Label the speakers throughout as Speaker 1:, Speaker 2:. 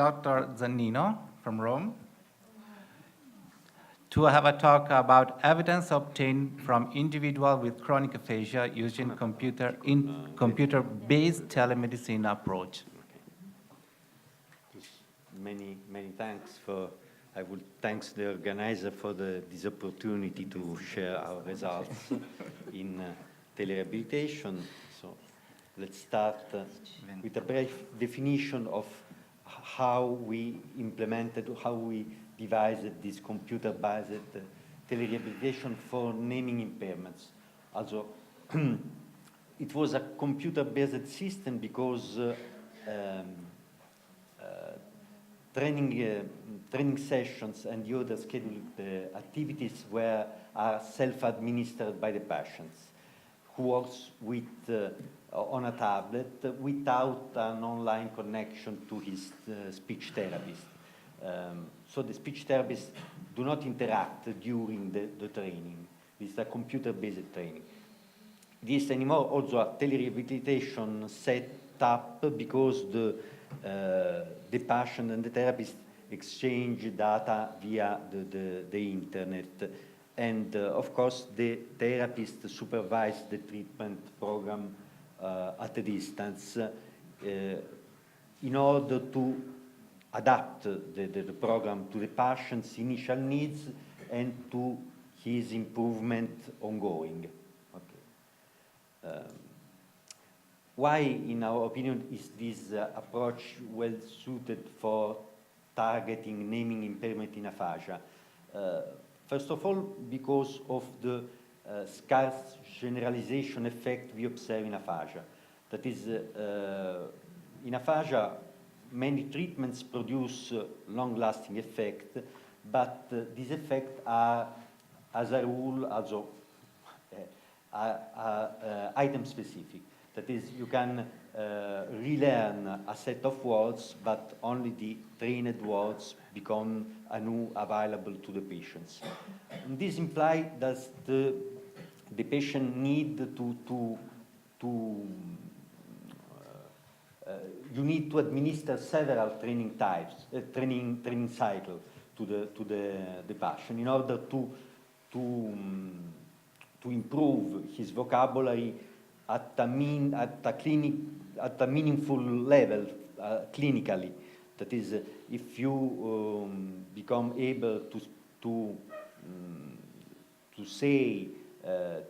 Speaker 1: Dr. Zannino from Rome to have a talk about evidence obtained from individual with chronic aphasia using computer-based telemedicine approach.
Speaker 2: Many thanks for. I would thanks the organizer for this opportunity to share our results in telerehabilitation. So let's start with a brief definition of how we implemented, how we devised this computer-based telerehabilitation for naming impairments. Also, it was a computer-based system because training sessions and the other scheduled activities are self-administered by the patients, who works with on a tablet without an online connection to his speech therapist. So the speech therapists do not interact during the training. It's a computer-based training. This anymore also a telerehabilitation set up because the patient and the therapist exchange data via the internet. And of course, the therapist supervise the treatment program at a distance in order to adapt the program to the patient's initial needs and to his improvement ongoing. Okay. Why, in our opinion, is this approach well suited for targeting naming impairment in aphasia? First of all, because of the scarce generalization effect we observe in aphasia. That is, in aphasia, many treatments produce long-lasting effect, but these effects are, as a rule, also item-specific. That is, you can relearn a set of words, but only the trained words become anew available to the patients. And this implies that the patient need you need to administer several training types, training cycles to the patient in order to improve his vocabulary at a meaningful level clinically. That is, if you become able to say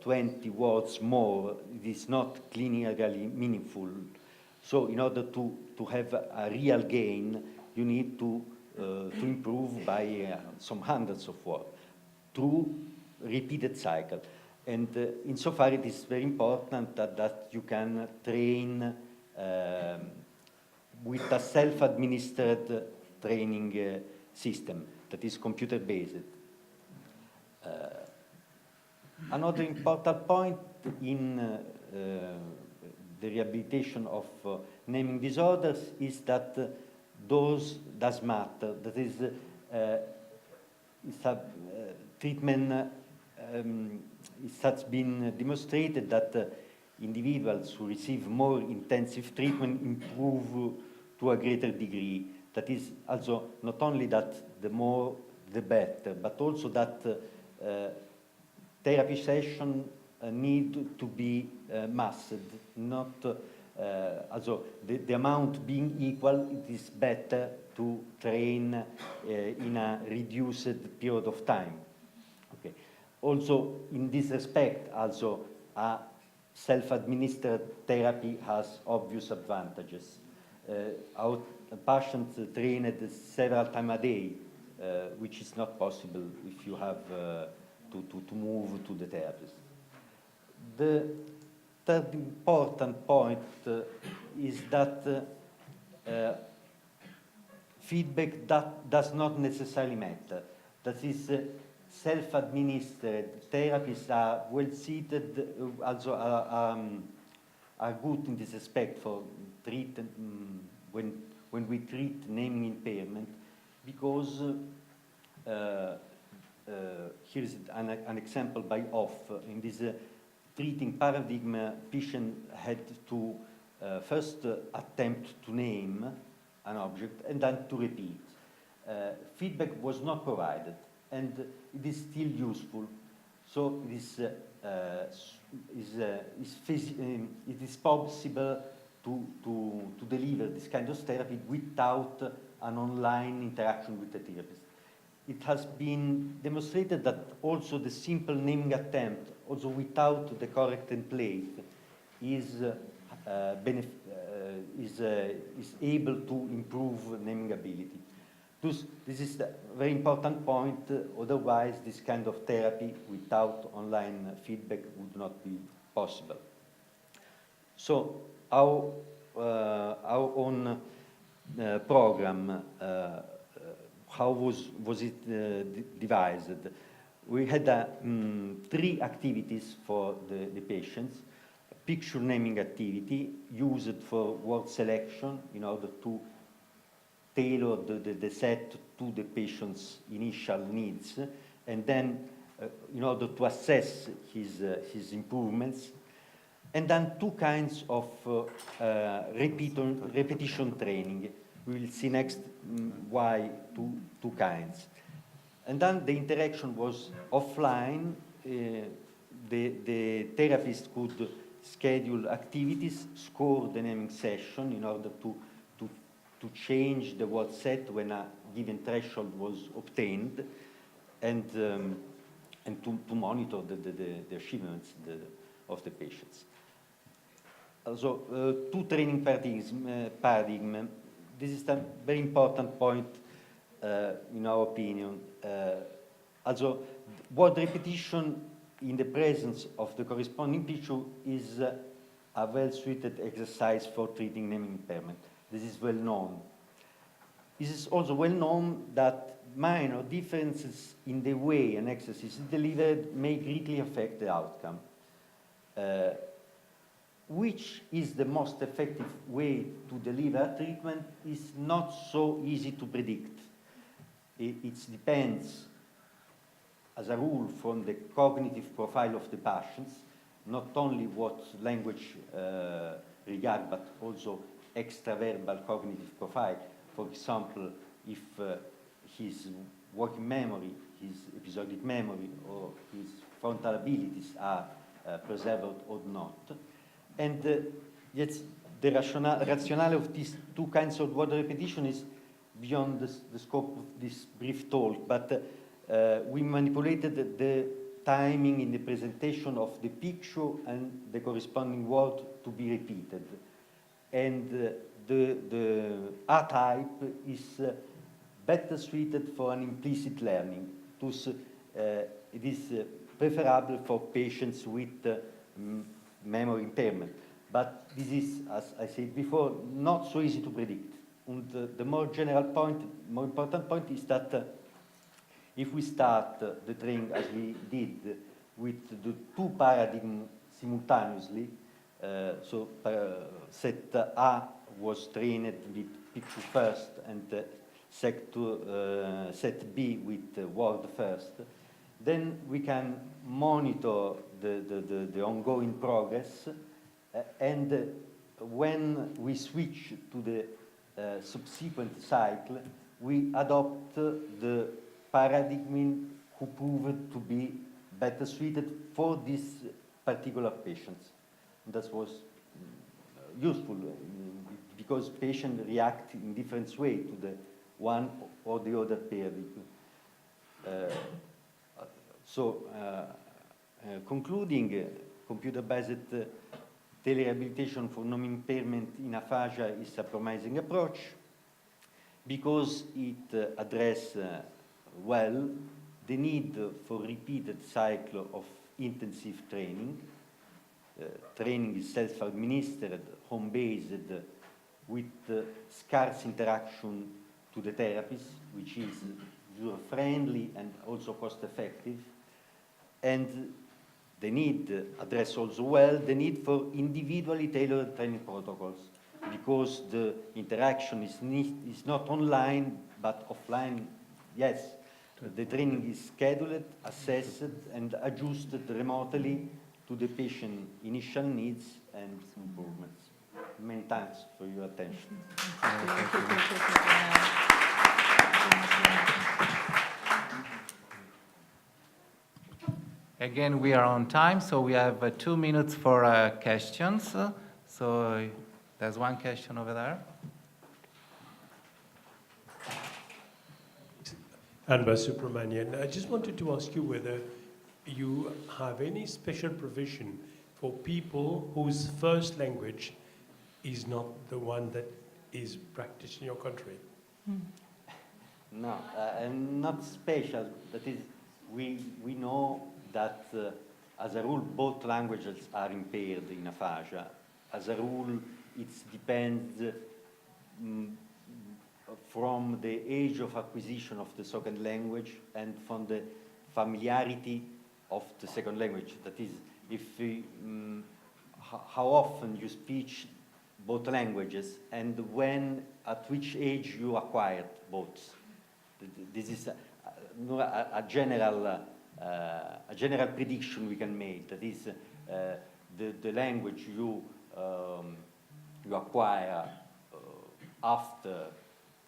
Speaker 2: 20 words more, it is not clinically meaningful. So in order to have a real gain, you need to improve by some hundreds of words through repeated cycle. And insofar it is very important that you can train with a self-administered training system that is computer-based. Another important point in the rehabilitation of naming disorders is that dose does matter. That is, it's a treatment. It has been demonstrated that individuals who receive more intensive treatment improve to a greater degree. That is also not only that the more the better, but also that therapy session need to be masked, not also the amount being equal. It is better to train in a reduced period of time. Okay. Also, in this respect, also a self-administered therapy has obvious advantages. Our patients trained several times a day, which is not possible if you have to move to the therapist. The third important point is that feedback that does not necessarily matter. That is, self-administered therapies are well seated, also are good in this aspect for when we treat naming impairment, because here is an example by Off. In this treating paradigm, patient had to first attempt to name an object and then to repeat. Feedback was not provided, and it is still useful. So it is possible to deliver this kind of therapy without an online interaction with the therapist. It has been demonstrated that also the simple naming attempt, also without the correct template, is able to improve naming ability. Thus, this is a very important point, otherwise this kind of therapy without online feedback would not be possible. So our own program, how was it devised? We had 3 activities for the patients. Picture naming activity used for word selection in order to tailor the set to the patient's initial needs, and then in order to assess his improvements. And then 2 kinds of repetition training. We will see next why two kinds. And then the interaction was offline. The therapist could schedule activities, score the naming session in order to change the word set when a given threshold was obtained, and to monitor the achievements of the patients. Also, 2 training paradigm. This is a very important point in our opinion. Also, word repetition in the presence of the corresponding picture is a well-suited exercise for treating naming impairment. This is well known. It is also well known that minor differences in the way an exercise is delivered may greatly affect the outcome. Which is the most effective way to deliver a treatment is not so easy to predict. It depends, as a rule, from the cognitive profile of the patients, not only what language regard, but also extraverbal cognitive profile. For example, if his working memory, his episodic memory, or his frontal abilities are preserved or not. And yet the rationale of these 2 kinds of word repetition is beyond the scope of this brief talk, but we manipulated the timing in the presentation of the picture and the corresponding word to be repeated. And the A type is better suited for an implicit learning. Thus, it is preferable for patients with memory impairment. But this is, as I said before, not so easy to predict. And the more general point, more important point is that if we start the training as we did with the 2 paradigms simultaneously, so set A was trained with picture first and set B with word first, then we can monitor the ongoing progress, and when we switch to the subsequent cycle, we adopt the paradigm who proved to be better suited for these particular patients. That was useful because patients react in different ways to the one or the other paradigm. Concluding, computer-based telerehabilitation for naming impairment in aphasia is a promising approach because it addresses well the need for repeated cycle of intensive training. Training is self-administered, home-based, with scarce interaction to the therapist, which is user-friendly and also cost-effective. And the need, address also well, the need for individually tailored training protocols, because the interaction is not online, but offline, yes. The training is scheduled, assessed, and adjusted remotely to the patient's initial needs and improvements. Many thanks for your attention.
Speaker 1: Again, we are on time, so we have 2 minutes for questions. So there's one question over there.
Speaker 3: Anba Subramanian, I just wanted to ask you whether you have any special provision for people whose first language is not the one that is practiced in your country.
Speaker 2: No, not special. That is, we know that as a rule both languages are impaired in aphasia. As a rule, it depends from the age of acquisition of the second language and from the familiarity of the second language. That is, if how often you speak both languages and when, at which age you acquired both. This is a general prediction we can make. That is, the language you acquire after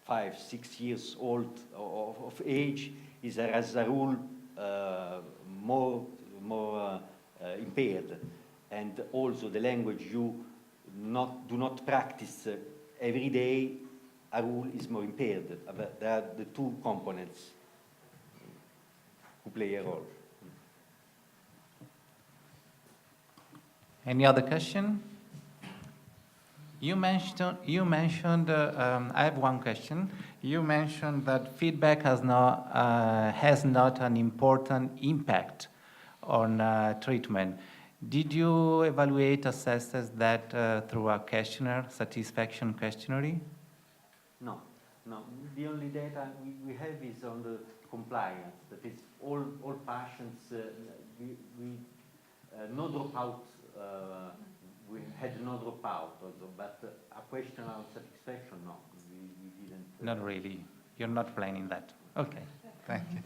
Speaker 2: 5-6 years old of age is, as a rule, more impaired, and also the language you do not practice every day, a rule is more impaired. There are the two components who play a role.
Speaker 1: Any other question? You mentioned. I have one question. You mentioned that feedback has not an important impact on treatment. Did you assess that through a questionnaire, satisfaction questionnaire?
Speaker 2: No. The only data we have is on the compliance. That is, all patients, we no dropout. We had no dropout also, but a question on satisfaction, no, we didn't.
Speaker 1: Not really. You're not planning that. Okay. Thank you.